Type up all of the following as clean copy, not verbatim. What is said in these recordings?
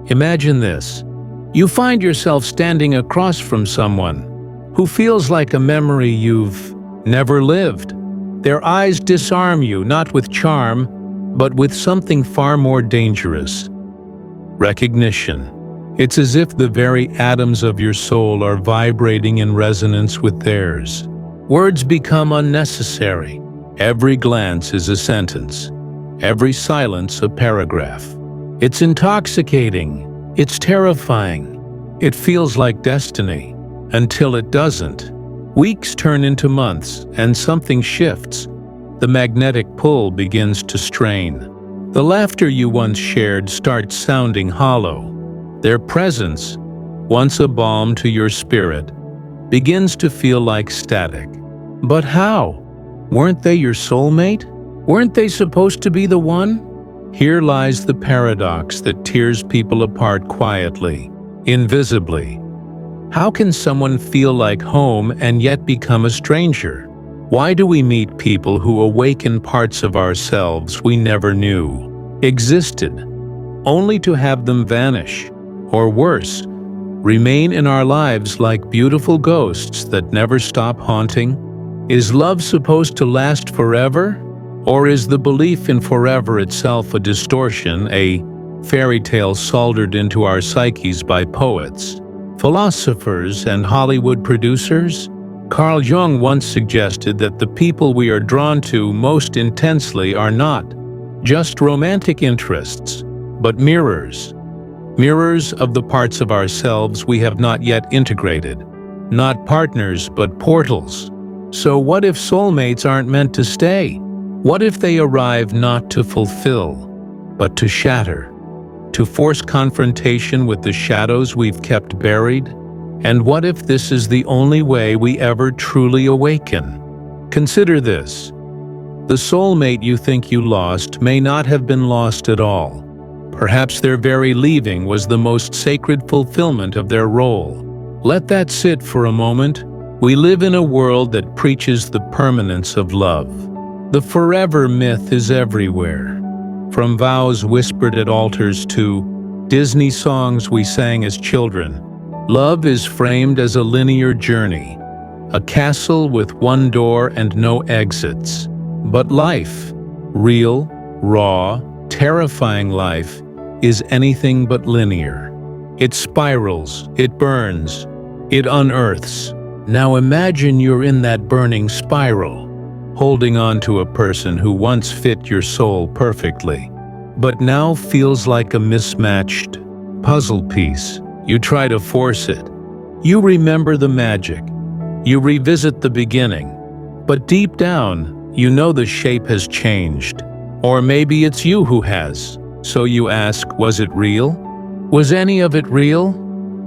Imagine this. You find yourself standing across from someone who feels like a memory you've never lived. Their eyes disarm you, not with charm, but with something far more dangerous: recognition. It's as if the very atoms of your soul are vibrating in resonance with theirs. Words become unnecessary. Every glance is a sentence, every silence a paragraph. It's intoxicating. It's terrifying. It feels like destiny, until it doesn't. Weeks turn into months, and something shifts. The magnetic pull begins to strain. The laughter you once shared starts sounding hollow. Their presence, once a balm to your spirit, begins to feel like static. But how? Weren't they your soulmate? Weren't they supposed to be the one? Here lies the paradox that tears people apart quietly, invisibly. How can someone feel like home and yet become a stranger? Why do we meet people who awaken parts of ourselves we never knew existed, only to have them vanish, or worse, remain in our lives like beautiful ghosts that never stop haunting? Is love supposed to last forever? Or is the belief in forever itself a distortion, a fairy tale soldered into our psyches by poets, philosophers, and Hollywood producers? Carl Jung once suggested that the people we are drawn to most intensely are not just romantic interests, but mirrors. Mirrors of the parts of ourselves we have not yet integrated. Not partners, but portals. So what if soulmates aren't meant to stay? What if they arrive not to fulfill, but to shatter, to force confrontation with the shadows we've kept buried? And what if this is the only way we ever truly awaken? Consider this. The soulmate you think you lost may not have been lost at all. Perhaps their very leaving was the most sacred fulfillment of their role. Let that sit for a moment. We live in a world that preaches the permanence of love. The forever myth is everywhere, from vows whispered at altars to Disney songs we sang as children. Love is framed as a linear journey, a castle with one door and no exits. But life, real, raw, terrifying life, is anything but linear. It spirals, it burns, it unearths. Now imagine you're in that burning spiral, holding on to a person who once fit your soul perfectly, but now feels like a mismatched puzzle piece. You try to force it. You remember the magic. You revisit the beginning. But deep down, you know the shape has changed. Or maybe it's you who has. So you ask, was it real? Was any of it real?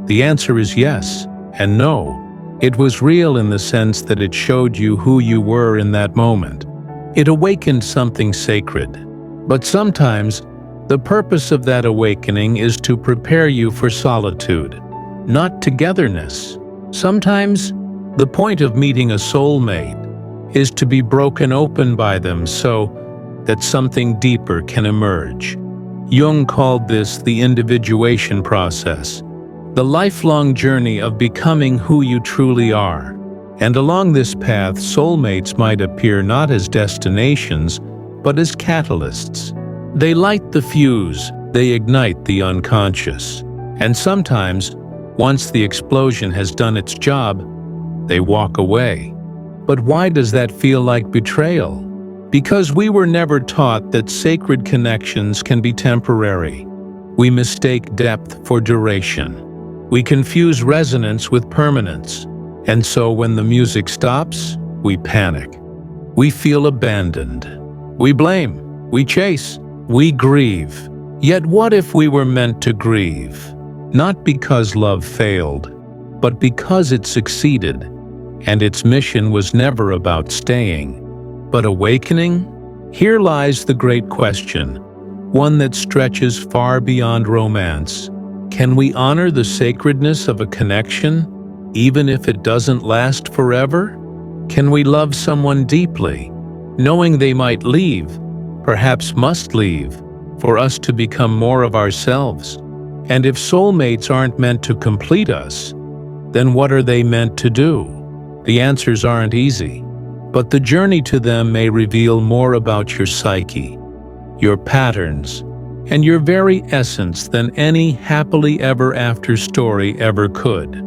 The answer is yes and no. It was real in the sense that it showed you who you were in that moment. It awakened something sacred. But sometimes, the purpose of that awakening is to prepare you for solitude, not togetherness. Sometimes, the point of meeting a soulmate is to be broken open by them so that something deeper can emerge. Jung called this the individuation process, the lifelong journey of becoming who you truly are. And along this path, soulmates might appear not as destinations, but as catalysts. They light the fuse, they ignite the unconscious. And sometimes, once the explosion has done its job, they walk away. But why does that feel like betrayal? Because we were never taught that sacred connections can be temporary. We mistake depth for duration. We confuse resonance with permanence. And so when the music stops, we panic. We feel abandoned. We blame. We chase. We grieve. Yet what if we were meant to grieve? Not because love failed, but because it succeeded, and its mission was never about staying, but awakening? Here lies the great question, one that stretches far beyond romance. Can we honor the sacredness of a connection, even if it doesn't last forever? Can we love someone deeply, knowing they might leave, perhaps must leave, for us to become more of ourselves? And if soulmates aren't meant to complete us, then what are they meant to do? The answers aren't easy, but the journey to them may reveal more about your psyche, your patterns, and your very essence than any happily ever after story ever could.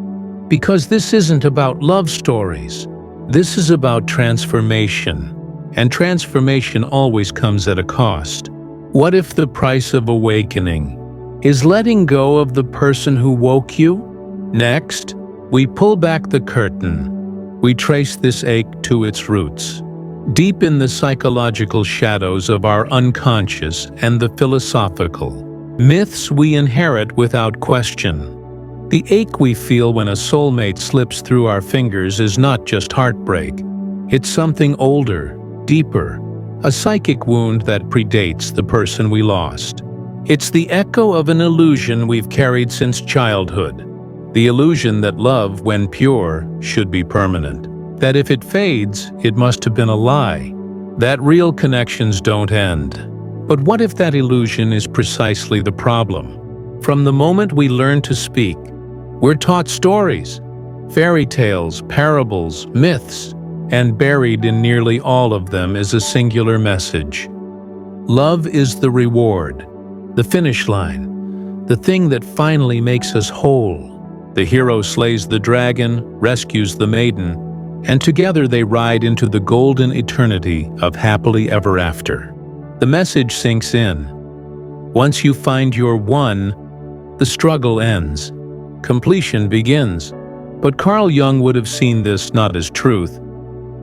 Because this isn't about love stories. This is about transformation, and transformation always comes at a cost. What if the price of awakening is letting go of the person who woke you? Next, we pull back the curtain. We trace this ache to its roots, deep in the psychological shadows of our unconscious and the philosophical myths we inherit without question. The ache we feel when a soulmate slips through our fingers is not just heartbreak. It's something older, deeper, a psychic wound that predates the person we lost. It's the echo of an illusion we've carried since childhood. The illusion that love, when pure, should be permanent. That if it fades, it must have been a lie. That real connections don't end. But what if that illusion is precisely the problem? From the moment we learn to speak, we're taught stories, fairy tales, parables, myths, and buried in nearly all of them is a singular message. Love is the reward, the finish line, the thing that finally makes us whole. The hero slays the dragon, rescues the maiden, and together they ride into the golden eternity of happily ever after. The message sinks in. Once you find your one, the struggle ends. Completion begins. But Carl Jung would have seen this not as truth,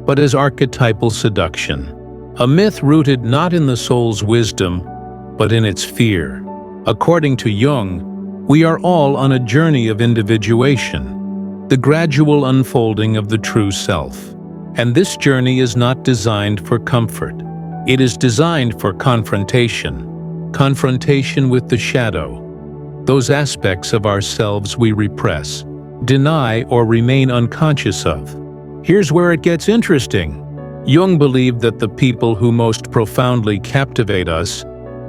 but as archetypal seduction. A myth rooted not in the soul's wisdom, but in its fear. According to Jung, we are all on a journey of individuation, the gradual unfolding of the true self. And this journey is not designed for comfort. It is designed for confrontation. Confrontation with the shadow. Those aspects of ourselves we repress, deny, or remain unconscious of. Here's where it gets interesting. Jung believed that the people who most profoundly captivate us,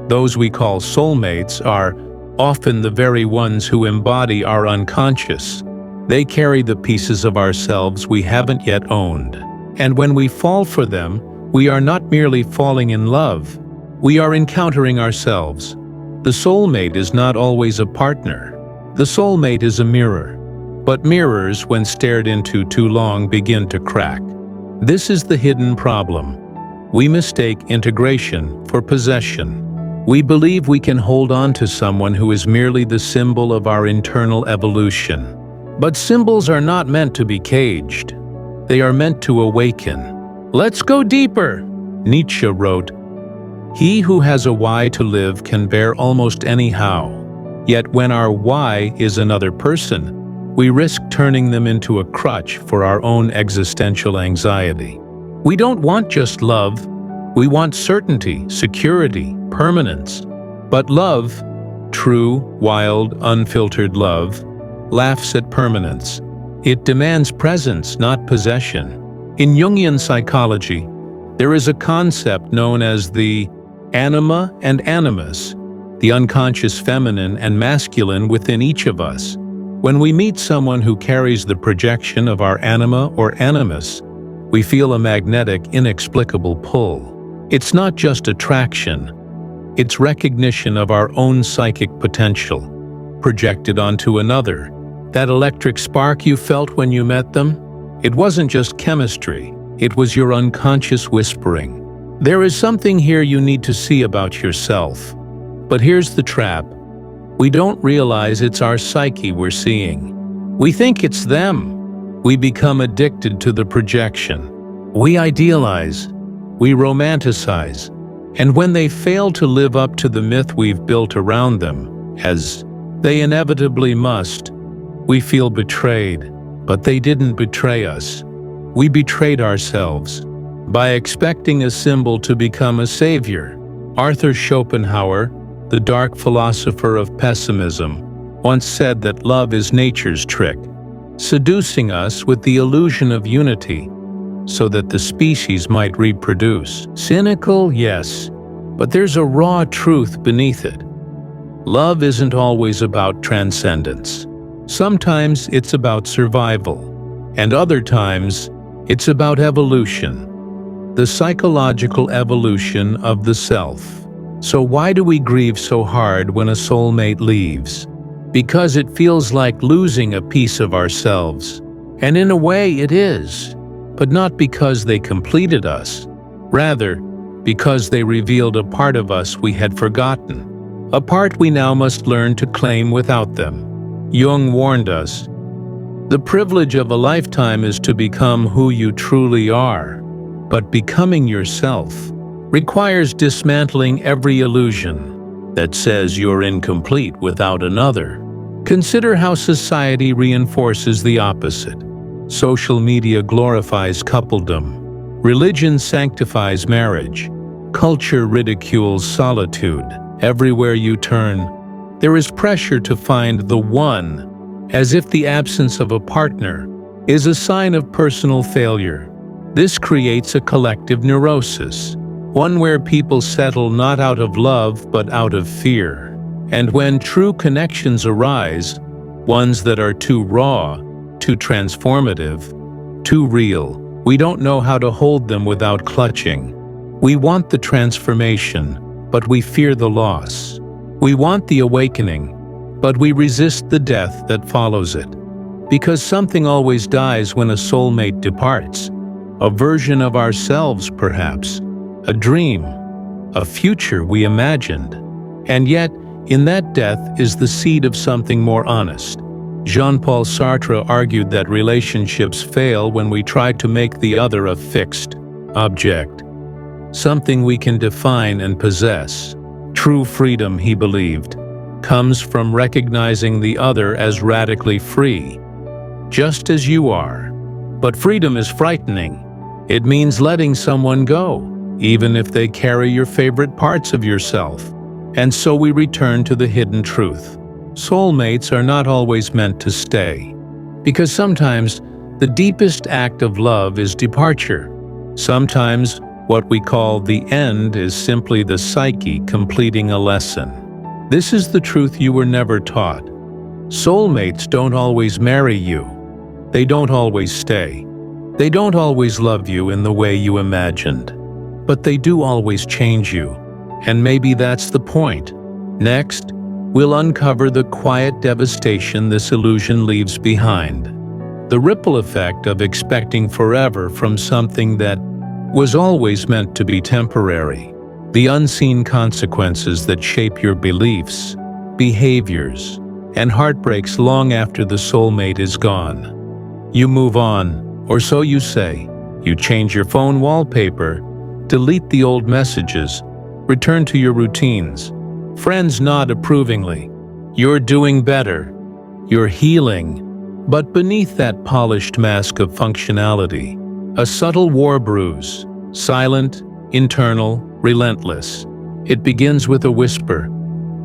those we call soulmates, are often the very ones who embody our unconscious. They carry the pieces of ourselves we haven't yet owned. And when we fall for them, we are not merely falling in love. We are encountering ourselves. The soulmate is not always a partner. The soulmate is a mirror. But mirrors, when stared into too long, begin to crack. This is the hidden problem. We mistake integration for possession. We believe we can hold on to someone who is merely the symbol of our internal evolution. But symbols are not meant to be caged. They are meant to awaken. Let's go deeper. Nietzsche wrote, "He who has a why to live can bear almost any how. Yet when our why is another person, we risk turning them into a crutch for our own existential anxiety." We don't want just love. We want certainty, security, permanence. But love, true, wild, unfiltered love, laughs at permanence. It demands presence, not possession. In Jungian psychology, there is a concept known as the anima and animus, the unconscious feminine and masculine within each of us. When we meet someone who carries the projection of our anima or animus, we feel a magnetic, inexplicable pull. It's not just attraction, it's recognition of our own psychic potential, projected onto another. That electric spark you felt when you met them? It wasn't just chemistry, it was your unconscious whispering. There is something here you need to see about yourself. But here's the trap. We don't realize it's our psyche we're seeing. We think it's them. We become addicted to the projection. We idealize. We romanticize. And when they fail to live up to the myth we've built around them, as they inevitably must, we feel betrayed. But they didn't betray us. We betrayed ourselves by expecting a symbol to become a savior. Arthur Schopenhauer, the dark philosopher of pessimism, once said that love is nature's trick, seducing us with the illusion of unity so that the species might reproduce. Cynical, yes, but there's a raw truth beneath it. Love isn't always about transcendence. Sometimes it's about survival, and other times it's about evolution, the psychological evolution of the self. So why do we grieve so hard when a soulmate leaves? Because it feels like losing a piece of ourselves. And in a way it is, but not because they completed us. Rather, because they revealed a part of us we had forgotten. A part we now must learn to claim without them. Jung warned us, "The privilege of a lifetime is to become who you truly are, but becoming yourself requires dismantling every illusion that says you're incomplete without another." Consider how society reinforces the opposite. Social media glorifies coupledom. Religion sanctifies marriage. Culture ridicules solitude. Everywhere you turn, there is pressure to find the one, as if the absence of a partner is a sign of personal failure. This creates a collective neurosis, one where people settle not out of love but out of fear. And when true connections arise, ones that are too raw, too transformative, too real, we don't know how to hold them without clutching. We want the transformation, but we fear the loss. We want the awakening, but we resist the death that follows it. Because something always dies when a soulmate departs. A version of ourselves, perhaps. A dream. A future we imagined. And yet, in that death is the seed of something more honest. Jean-Paul Sartre argued that relationships fail when we try to make the other a fixed object, something we can define and possess. True freedom, he believed, comes from recognizing the other as radically free, just as you are. But freedom is frightening. It means letting someone go, even if they carry your favorite parts of yourself. And so we return to the hidden truth. Soulmates are not always meant to stay. Because sometimes the deepest act of love is departure. Sometimes what we call the end is simply the psyche completing a lesson. This is the truth you were never taught. Soulmates don't always marry you. They don't always stay. They don't always love you in the way you imagined. But they do always change you. And maybe that's the point. Next, we'll uncover the quiet devastation this illusion leaves behind. The ripple effect of expecting forever from something that was always meant to be temporary. The unseen consequences that shape your beliefs, behaviors, and heartbreaks long after the soulmate is gone. You move on, or so you say. You change your phone wallpaper, delete the old messages, return to your routines. Friends nod approvingly. You're doing better. You're healing. But beneath that polished mask of functionality, a subtle war bruise, silent, internal, relentless. It begins with a whisper.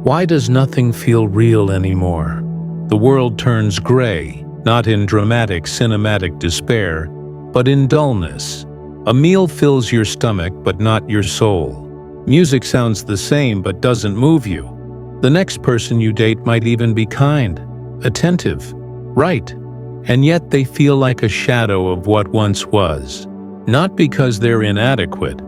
Why does nothing feel real anymore? The world turns gray, not in dramatic cinematic despair, but in dullness. A meal fills your stomach but not your soul. Music sounds the same but doesn't move you. The next person you date might even be kind, attentive, right, and yet they feel like a shadow of what once was. Not because they're inadequate,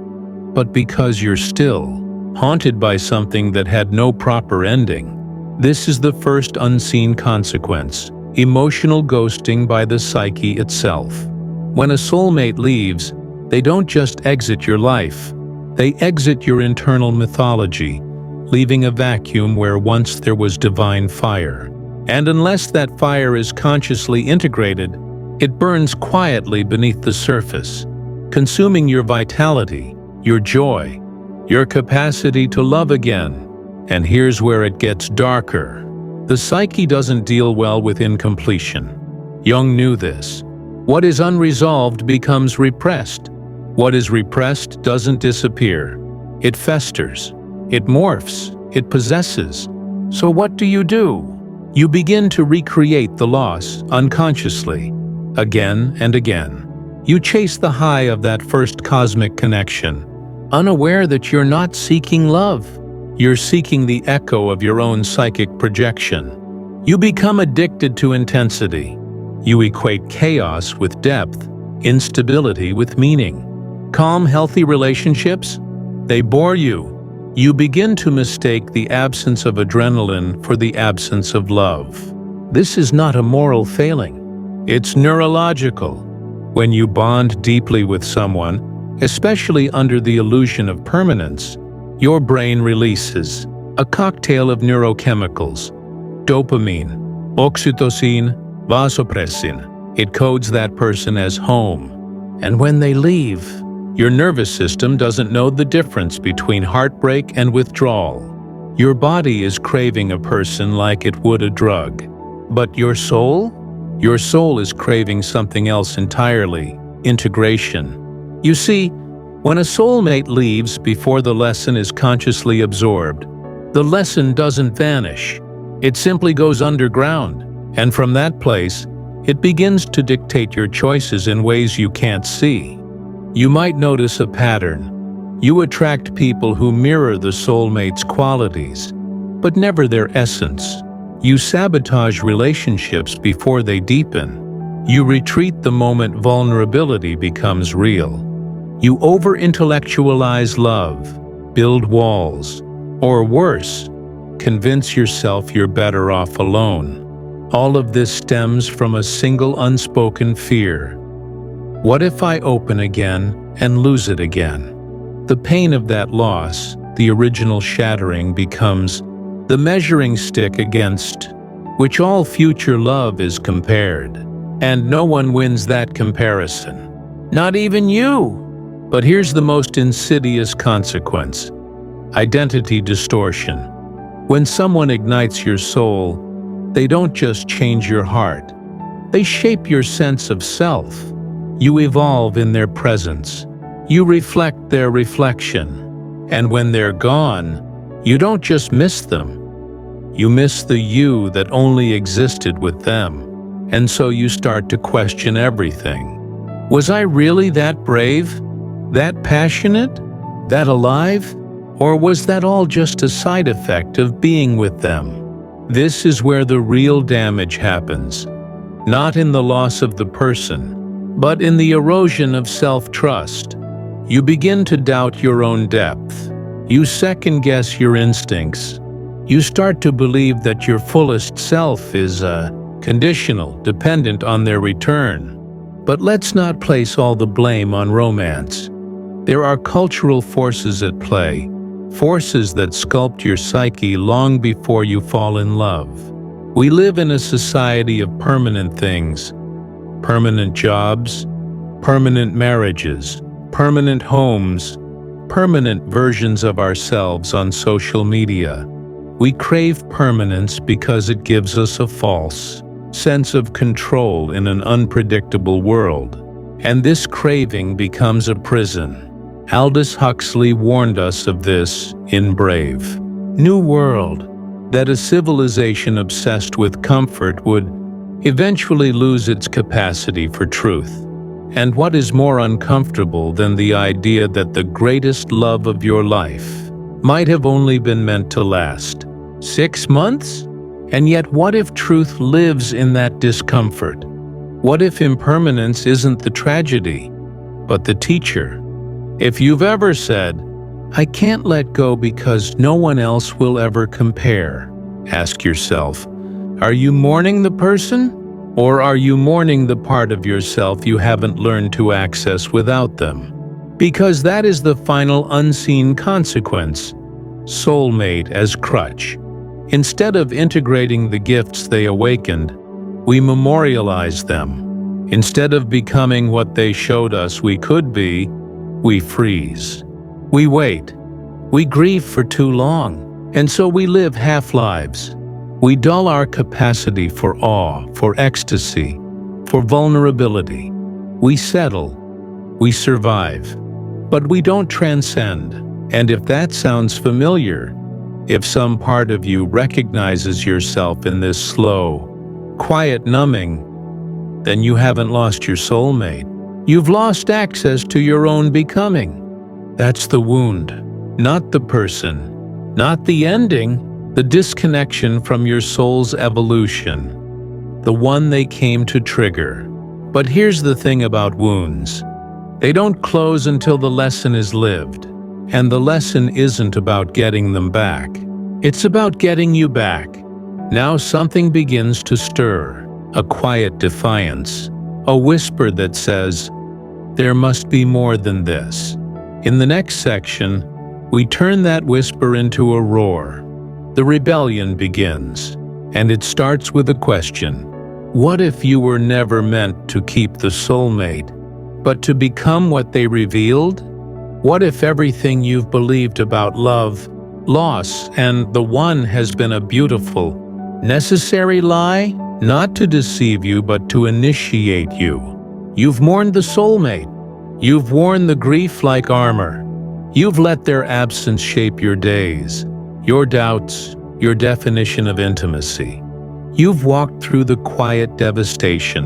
but because you're still haunted by something that had no proper ending. This is the first unseen consequence, emotional ghosting by the psyche itself. When a soulmate leaves, they don't just exit your life, they exit your internal mythology, leaving a vacuum where once there was divine fire. And unless that fire is consciously integrated, it burns quietly beneath the surface, consuming your vitality, your joy, your capacity to love again. And here's where it gets darker. The psyche doesn't deal well with incompletion. Jung knew this. What is unresolved becomes repressed. What is repressed doesn't disappear. It festers. It morphs. It possesses. So what do? You begin to recreate the loss unconsciously, again and again. You chase the high of that first cosmic connection, unaware that you're not seeking love. You're seeking the echo of your own psychic projection. You become addicted to intensity. You equate chaos with depth, instability with meaning. Calm, healthy relationships? They bore you. You begin to mistake the absence of adrenaline for the absence of love. This is not a moral failing. It's neurological. When you bond deeply with someone, especially under the illusion of permanence, your brain releases a cocktail of neurochemicals: dopamine, oxytocin, vasopressin. It codes that person as home. And when they leave, your nervous system doesn't know the difference between heartbreak and withdrawal. Your body is craving a person like it would a drug. But your soul? Your soul is craving something else entirely: integration. You see, when a soulmate leaves before the lesson is consciously absorbed, the lesson doesn't vanish. It simply goes underground, and from that place, it begins to dictate your choices in ways you can't see. You might notice a pattern. You attract people who mirror the soulmate's qualities, but never their essence. You sabotage relationships before they deepen. You retreat the moment vulnerability becomes real. You over-intellectualize love, build walls, or worse, convince yourself you're better off alone. All of this stems from a single unspoken fear. What if I open again and lose it again? The pain of that loss, the original shattering, becomes the measuring stick against which all future love is compared. And no one wins that comparison. Not even you! But here's the most insidious consequence: identity distortion. When someone ignites your soul, they don't just change your heart. They shape your sense of self. You evolve in their presence. You reflect their reflection. And when they're gone, you don't just miss them. You miss the you that only existed with them. And so you start to question everything. Was I really that brave? That passionate? That alive? Or was that all just a side effect of being with them? This is where the real damage happens. Not in the loss of the person, but in the erosion of self-trust. You begin to doubt your own depth. You second-guess your instincts. You start to believe that your fullest self is conditional, dependent on their return. But let's not place all the blame on romance. There are cultural forces at play, forces that sculpt your psyche long before you fall in love. We live in a society of permanent things: permanent jobs, permanent marriages, permanent homes, permanent versions of ourselves on social media. We crave permanence because it gives us a false sense of control in an unpredictable world. And this craving becomes a prison. Aldous Huxley warned us of this in Brave New World, that a civilization obsessed with comfort would eventually lose its capacity for truth. And what is more uncomfortable than the idea that the greatest love of your life might have only been meant to last 6 months? And yet, what if truth lives in that discomfort? What if impermanence isn't the tragedy, but the teacher? If you've ever said, "I can't let go because no one else will ever compare," ask yourself, are you mourning the person? Or are you mourning the part of yourself you haven't learned to access without them? Because that is the final unseen consequence: soulmate as crutch. Instead of integrating the gifts they awakened, we memorialize them. Instead of becoming what they showed us we could be, we freeze. We wait. We grieve for too long, and so we live half-lives. We dull our capacity for awe, for ecstasy, for vulnerability. We settle. We survive. But we don't transcend. And if that sounds familiar, if some part of you recognizes yourself in this slow, quiet numbing, then you haven't lost your soulmate. You've lost access to your own becoming. That's the wound, not the person, Not the ending, the disconnection from your soul's evolution, the one they came to trigger. But here's the thing about wounds. They don't close until the lesson is lived. And the lesson isn't about getting them back. It's about getting you back. Now something begins to stir, a quiet defiance, a whisper that says, there must be more than this. In the next section, we turn that whisper into a roar. The rebellion begins, and it starts with a question. What if you were never meant to keep the soulmate, but to become what they revealed? What if everything you've believed about love, loss, and the one has been a beautiful, necessary lie? Not to deceive you, but to initiate you. You've mourned the soulmate. You've worn the grief like armor. You've let their absence shape your days, your doubts, your definition of intimacy. You've walked through the quiet devastation,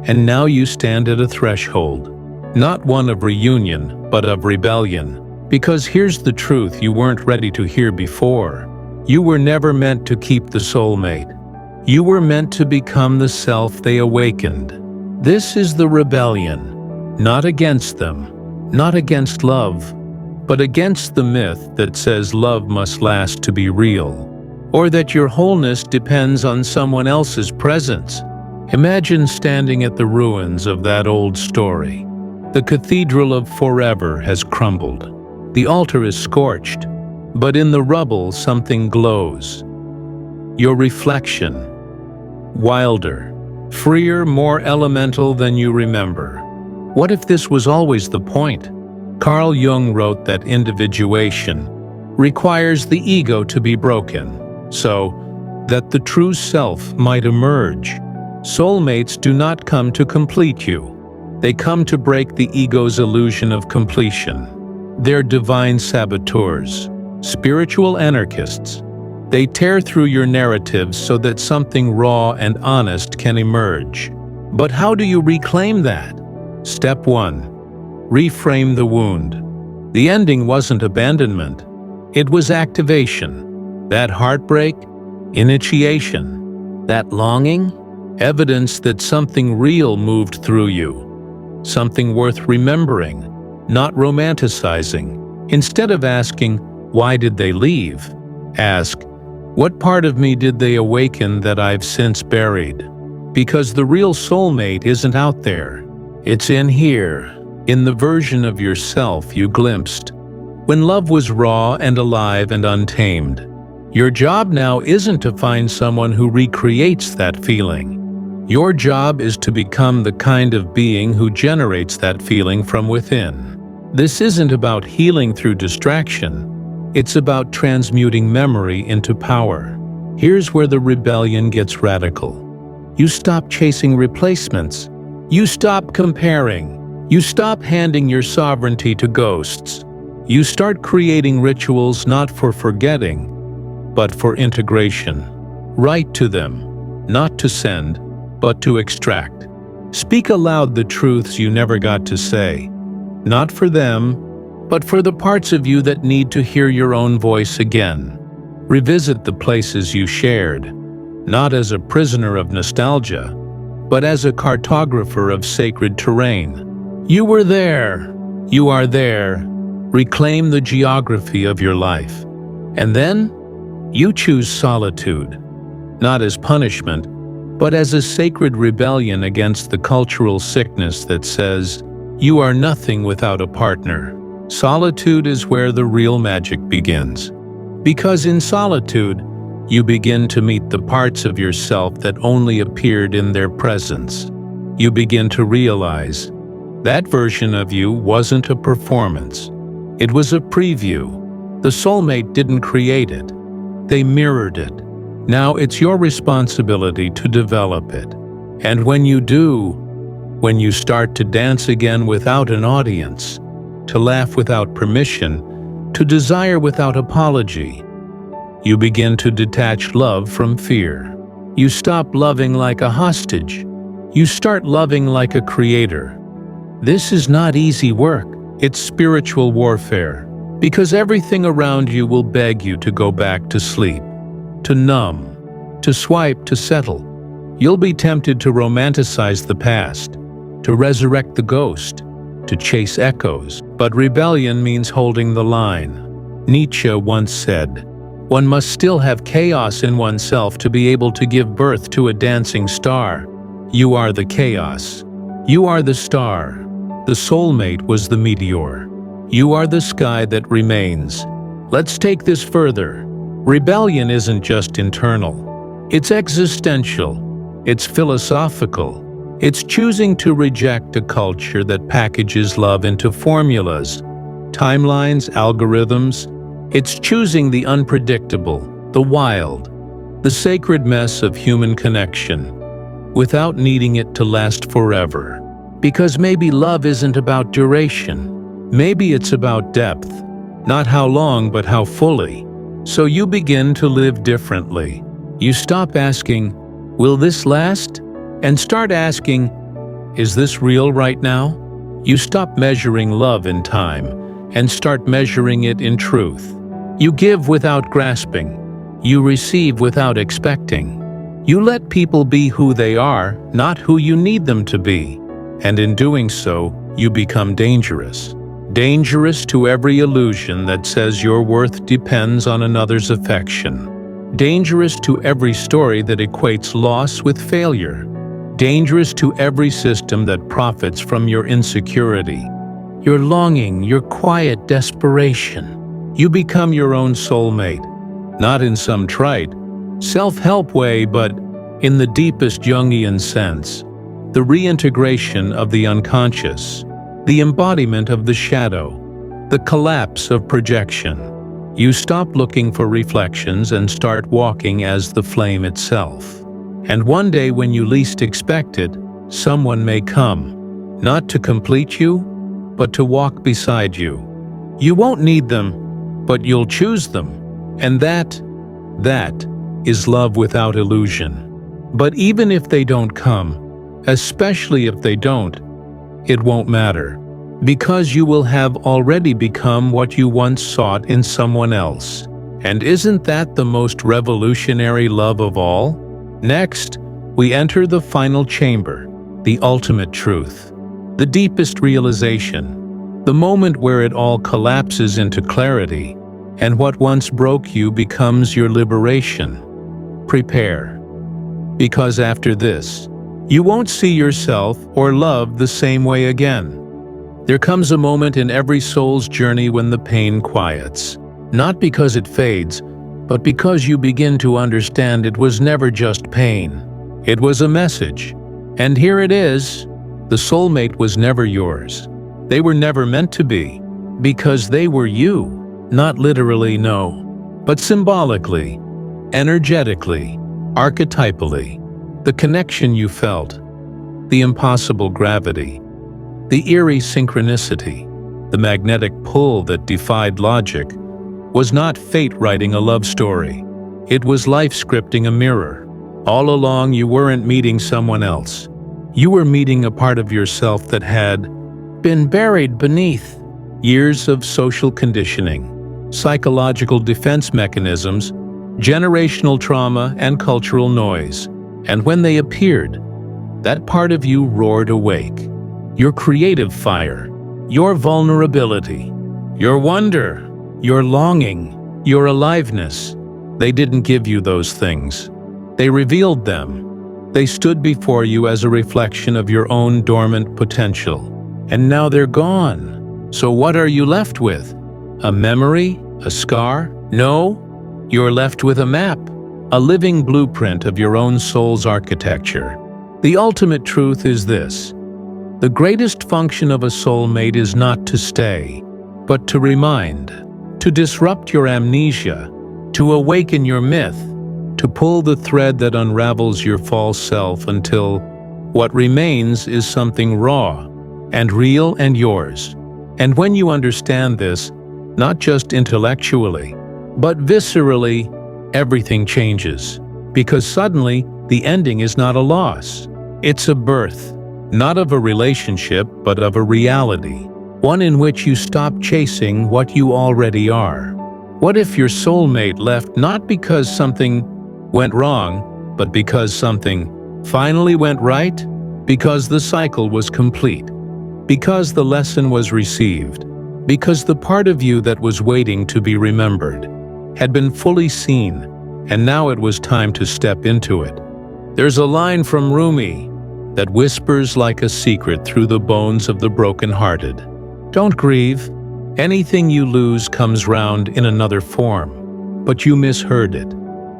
and now you stand at a threshold. Not one of reunion, but of rebellion. Because here's the truth you weren't ready to hear before. You were never meant to keep the soulmate. You were meant to become the self they awakened. This is the rebellion. Not against them, not against love, but against the myth that says love must last to be real, or that your wholeness depends on someone else's presence. Imagine standing at the ruins of that old story. The cathedral of forever has crumbled. The altar is scorched, but in the rubble something glows. Your reflection, wilder, freer, more elemental than you remember. What if this was always the point? Carl Jung wrote that individuation requires the ego to be broken, so that the true self might emerge. Soulmates do not come to complete you. They come to break the ego's illusion of completion. They're divine saboteurs, spiritual anarchists. They tear through your narratives so that something raw and honest can emerge. But how do you reclaim that? Step 1. Reframe the wound. The ending wasn't abandonment. It was activation. That heartbreak, initiation, that longing, evidence that something real moved through you. Something worth remembering, not romanticizing. Instead of asking, why did they leave? Ask, what part of me did they awaken that I've since buried? Because the real soulmate isn't out there. It's in here, in the version of yourself you glimpsed, when love was raw and alive and untamed. Your job now isn't to find someone who recreates that feeling. Your job is to become the kind of being who generates that feeling from within. This isn't about healing through distraction. It's about transmuting memory into power. Here's where the rebellion gets radical. You stop chasing replacements. You stop comparing. You stop handing your sovereignty to ghosts. You start creating rituals not for forgetting, but for integration. Write to them, not to send, but to extract. Speak aloud the truths you never got to say, not for them, but for the parts of you that need to hear your own voice again. Revisit the places you shared, not as a prisoner of nostalgia, but as a cartographer of sacred terrain. You were there. You are there. Reclaim the geography of your life. And then, you choose solitude, not as punishment, but as a sacred rebellion against the cultural sickness that says, you are nothing without a partner. Solitude is where the real magic begins. Because in solitude, you begin to meet the parts of yourself that only appeared in their presence. You begin to realize that version of you wasn't a performance. It was a preview. The soulmate didn't create it. They mirrored it. Now it's your responsibility to develop it. And when you do, when you start to dance again without an audience, to laugh without permission, to desire without apology, you begin to detach love from fear. You stop loving like a hostage. You start loving like a creator. This is not easy work. It's spiritual warfare. Because everything around you will beg you to go back to sleep, to numb, to swipe, to settle. You'll be tempted to romanticize the past, to resurrect the ghost, to chase echoes. But rebellion means holding the line. Nietzsche once said, "One must still have chaos in oneself to be able to give birth to a dancing star." You are the chaos. You are the star. The soulmate was the meteor. You are the sky that remains. Let's take this further. Rebellion isn't just internal. It's existential. It's philosophical. It's choosing to reject a culture that packages love into formulas, timelines, algorithms. It's choosing the unpredictable, the wild, the sacred mess of human connection, without needing it to last forever. Because maybe love isn't about duration. Maybe it's about depth. Not how long, but how fully. So you begin to live differently. You stop asking, "Will this last?" and start asking, "Is this real right now?" You stop measuring love in time and start measuring it in truth. You give without grasping. You receive without expecting. You let people be who they are, not who you need them to be. And in doing so, you become dangerous. Dangerous to every illusion that says your worth depends on another's affection. Dangerous to every story that equates loss with failure. Dangerous to every system that profits from your insecurity, your longing, your quiet desperation. You become your own soulmate, not in some trite, self-help way, but in the deepest Jungian sense. The reintegration of the unconscious, the embodiment of the shadow, the collapse of projection. You stop looking for reflections and start walking as the flame itself. And one day when you least expect it, someone may come, not to complete you, but to walk beside you. You won't need them, but you'll choose them. And that is love without illusion. But even if they don't come, especially if they don't, it won't matter, because you will have already become what you once sought in someone else. And isn't that the most revolutionary love of all? Next, we enter the final chamber, the ultimate truth, the deepest realization, the moment where it all collapses into clarity, and what once broke you becomes your liberation. Prepare, because after this, you won't see yourself or love the same way again. There comes a moment in every soul's journey when the pain quiets, not because it fades, but because you begin to understand it was never just pain. It was a message. And here it is. The soulmate was never yours. They were never meant to be, because they were you. Not literally, no, but symbolically, energetically, archetypally. The connection you felt, the impossible gravity, the eerie synchronicity, the magnetic pull that defied logic, was not fate writing a love story. It was life scripting a mirror. All along, you weren't meeting someone else. You were meeting a part of yourself that had been buried beneath years of social conditioning, psychological defense mechanisms, generational trauma, and cultural noise. And when they appeared, that part of you roared awake. Your creative fire, your vulnerability, your wonder, your longing, your aliveness. They didn't give you those things. They revealed them. They stood before you as a reflection of your own dormant potential. And now they're gone. So what are you left with? A memory? A scar? No, you're left with a map. A living blueprint of your own soul's architecture. The ultimate truth is this: the greatest function of a soulmate is not to stay, but to remind, to disrupt your amnesia, to awaken your myth, to pull the thread that unravels your false self until what remains is something raw and real and yours. And when you understand this, not just intellectually, but viscerally, everything changes, because suddenly the ending is not a loss. It's a birth, not of a relationship, but of a reality. one in which you stop chasing what you already are. What if your soulmate left not because something went wrong, but because something finally went right? Because the cycle was complete. Because the lesson was received. Because the part of you that was waiting to be remembered had been fully seen, and now it was time to step into it. There's a line from Rumi that whispers like a secret through the bones of the broken-hearted. Don't grieve. Anything you lose comes round in another form, but you misheard it.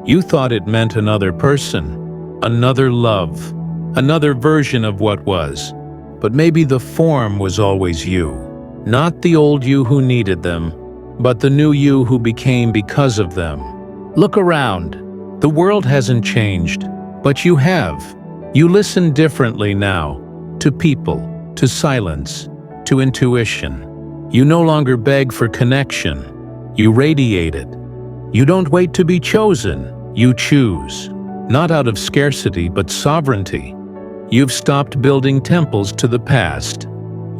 You thought it meant another person, another love, another version of what was. But maybe the form was always you. Not the old you who needed them, but the new you who became because of them. Look around. The world hasn't changed, but you have. You listen differently now, to people, to silence, to intuition. You no longer beg for connection. You radiate it. You don't wait to be chosen. You choose. Not out of scarcity, but sovereignty. You've stopped building temples to the past.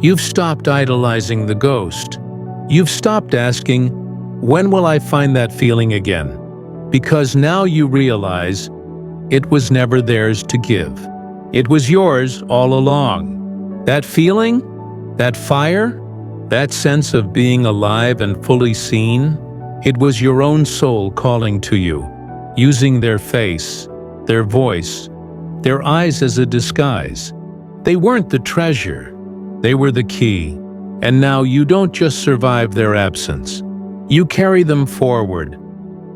You've stopped idolizing the ghost. You've stopped asking, when will I find that feeling again? Because now you realize it was never theirs to give. It was yours all along. That feeling, that fire, that sense of being alive and fully seen, it was your own soul calling to you, using their face, their voice, their eyes as a disguise. They weren't the treasure, they were the key. And now you don't just survive their absence. You carry them forward,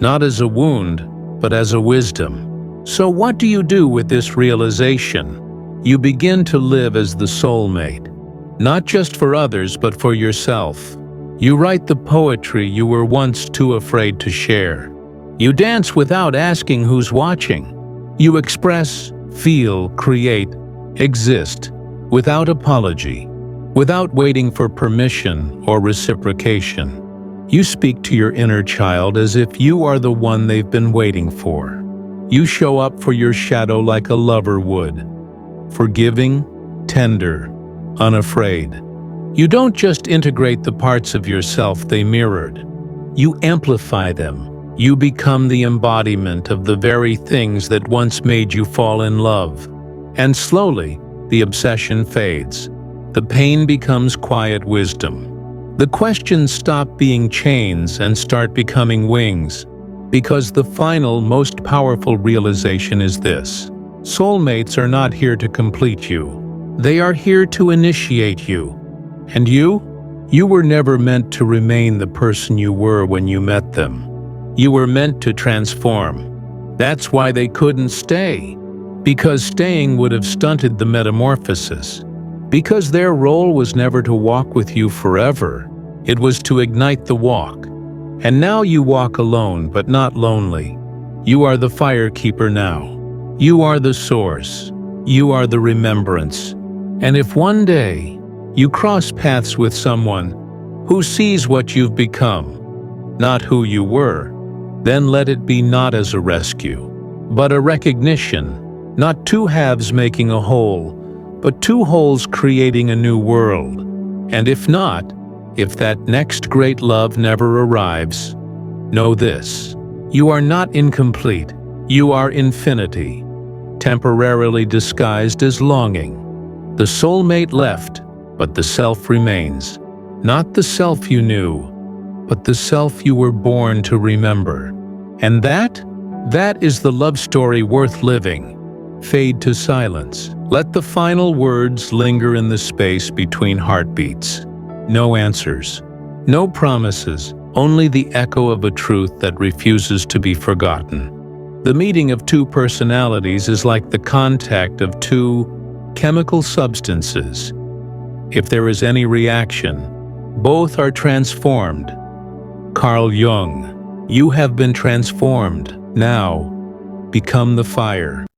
not as a wound, but as a wisdom. So what do you do with this realization? You begin to live as the soulmate, not just for others, but for yourself. You write the poetry you were once too afraid to share. You dance without asking who's watching. You express, feel, create, exist, without apology, without waiting for permission or reciprocation. You speak to your inner child as if you are the one they've been waiting for. You show up for your shadow like a lover would, forgiving, tender, unafraid. You don't just integrate the parts of yourself they mirrored. You amplify them. You become the embodiment of the very things that once made you fall in love. And slowly, the obsession fades. The pain becomes quiet wisdom. The questions stop being chains and start becoming wings. Because the final, most powerful realization is this: soulmates are not here to complete you. They are here to initiate you. And you were never meant to remain the person you were when you met them. You were meant to transform. That's why they couldn't stay. Because staying would have stunted the metamorphosis. Because their role was never to walk with you forever. It was to ignite the walk. And now you walk alone, but not lonely. You are the firekeeper now. You are the source. You are the remembrance. And if one day you cross paths with someone who sees what you've become, not who you were, then let it be not as a rescue, but a recognition, not two halves making a whole, but two wholes creating a new world. And if not, if that next great love never arrives, know this: you are not incomplete, you are infinity, temporarily disguised as longing. The soulmate left, but the self remains. Not the self you knew, but the self you were born to remember. And that is the love story worth living. Fade to silence. Let the final words linger in the space between heartbeats. No answers, no promises, only the echo of a truth that refuses to be forgotten. The meeting of two personalities is like the contact of two chemical substances. If there is any reaction, both are transformed. Carl Jung, you have been transformed. Now, become the fire.